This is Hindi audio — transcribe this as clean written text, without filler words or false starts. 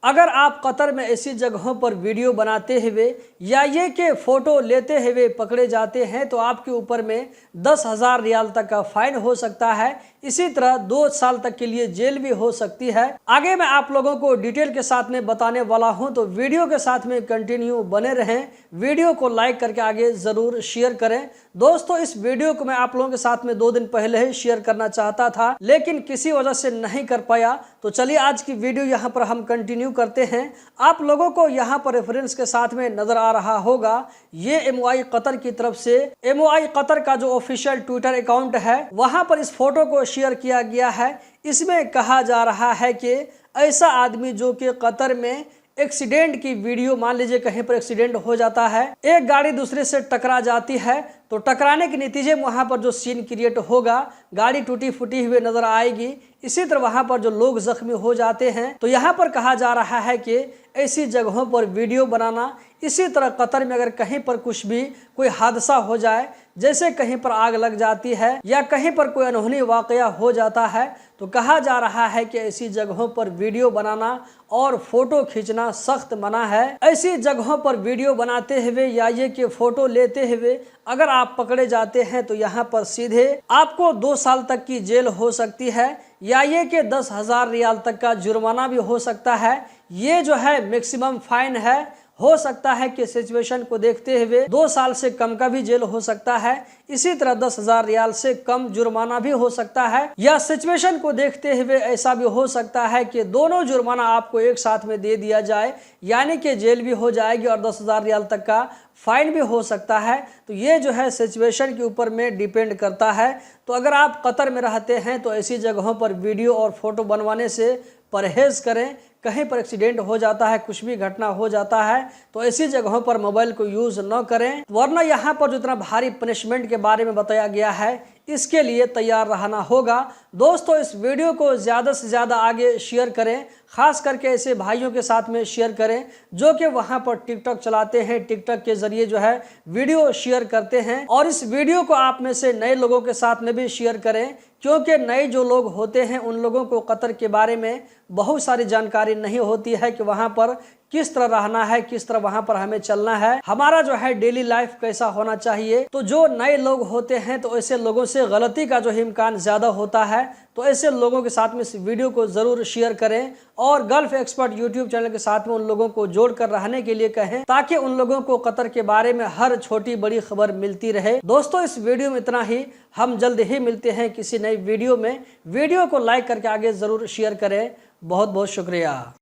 अगर आप कतर में ऐसी जगहों पर वीडियो बनाते हुए या ये के फ़ोटो लेते हुए पकड़े जाते हैं तो आपके ऊपर में 10,000 रियाल तक का फाइन हो सकता है। इसी तरह 2 साल तक के लिए जेल भी हो सकती है। आगे मैं आप लोगों को डिटेल के साथ में बताने वाला हूं, तो वीडियो के साथ में कंटिन्यू बने रहें। वीडियो को लाइक करके आगे ज़रूर शेयर करें। दोस्तों, इस वीडियो को मैं आप लोगों के साथ में 2 दिन पहले ही शेयर करना चाहता था, लेकिन किसी वजह से नहीं कर पाया। तो चलिए आज की वीडियो यहाँ पर हम कंटिन्यू करते हैं। आप लोगों को यहाँ पर रेफरेंस के साथ में नजर आ रहा होगा, ये MOI कतर की तरफ से MOI कतर का जो ऑफिशियल ट्विटर अकाउंट है वहां पर इस फोटो को शेयर किया गया है। इसमें कहा जा रहा है कि ऐसा आदमी जो कि कतर में एक्सीडेंट की वीडियो, मान लीजिए कहीं पर एक्सीडेंट हो जाता है, एक गाड़ी दूसरे से टकरा जाती है, तो टकराने के नतीजे में वहां पर जो सीन क्रिएट होगा, गाड़ी टूटी फूटी हुई नजर आएगी। इसी तरह वहां पर जो लोग जख्मी हो जाते हैं, तो यहाँ पर कहा जा रहा है कि ऐसी जगहों पर वीडियो बनाना, इसी तरह कतर में अगर कहीं पर कुछ भी कोई हादसा हो जाए, जैसे कहीं पर आग लग जाती है या कहीं पर कोई अनहोनी वाकया हो जाता है, तो कहा जा रहा है कि ऐसी जगहों पर वीडियो बनाना और फोटो खींचना सख्त मना है। ऐसी जगहों पर वीडियो बनाते हुए या ये कि फोटो लेते हुए अगर आप पकड़े जाते हैं तो यहाँ पर सीधे आपको 2 साल तक की जेल हो सकती है या ये कि 10,000 रियाल तक का जुर्माना भी हो सकता है। ये जो है मैक्सिमम फाइन है। हो सकता है कि सिचुएशन को देखते हुए 2 साल से कम का भी जेल हो सकता है। इसी तरह 10,000 रियाल से कम जुर्माना भी हो सकता है, या सिचुएशन को देखते हुए ऐसा भी हो सकता है कि दोनों जुर्माना आपको एक साथ में दे दिया जाए, यानी कि जेल भी हो जाएगी और 10,000 रियाल तक का फाइन भी हो सकता है। तो ये जो है सिचुएशन के ऊपर में डिपेंड करता है। तो अगर आप कतर में रहते हैं तो ऐसी जगहों पर वीडियो और फोटो बनवाने से परहेज करें। कहीं पर एक्सीडेंट हो जाता है, कुछ भी घटना हो जाता है, तो ऐसी जगहों पर मोबाइल को यूज न करें, वरना यहाँ पर जितना भारी पनिशमेंट के बारे में बताया गया है इसके लिए तैयार रहना होगा। दोस्तों, इस वीडियो को ज़्यादा से ज़्यादा आगे शेयर करें, खास करके ऐसे भाइयों के साथ में शेयर करें जो कि वहां पर टिकटॉक चलाते हैं, टिकटॉक के जरिए जो है वीडियो शेयर करते हैं। और इस वीडियो को आप में से नए लोगों के साथ में भी शेयर करें, क्योंकि नए जो लोग होते हैं उन लोगों को कतर के बारे में बहुत सारी जानकारी नहीं होती है कि वहां पर किस तरह रहना है, किस तरह वहां पर हमें चलना है, हमारा जो है डेली लाइफ कैसा होना चाहिए। तो जो नए लोग होते हैं तो ऐसे लोगों से गलती का जो इम्कान ज़्यादा होता है, तो ऐसे लोगों के साथ में इस वीडियो को ज़रूर शेयर करें और गल्फ एक्सपर्ट यूट्यूब चैनल के साथ में उन लोगों को जोड़कर रहने के लिए कहें, ताकि उन लोगों को कतर के बारे में हर छोटी बड़ी खबर मिलती रहे। दोस्तों, इस वीडियो में इतना ही। हम जल्द ही मिलते हैं किसी नई वीडियो में। वीडियो को लाइक करके आगे ज़रूर शेयर करें। बहुत बहुत शुक्रिया।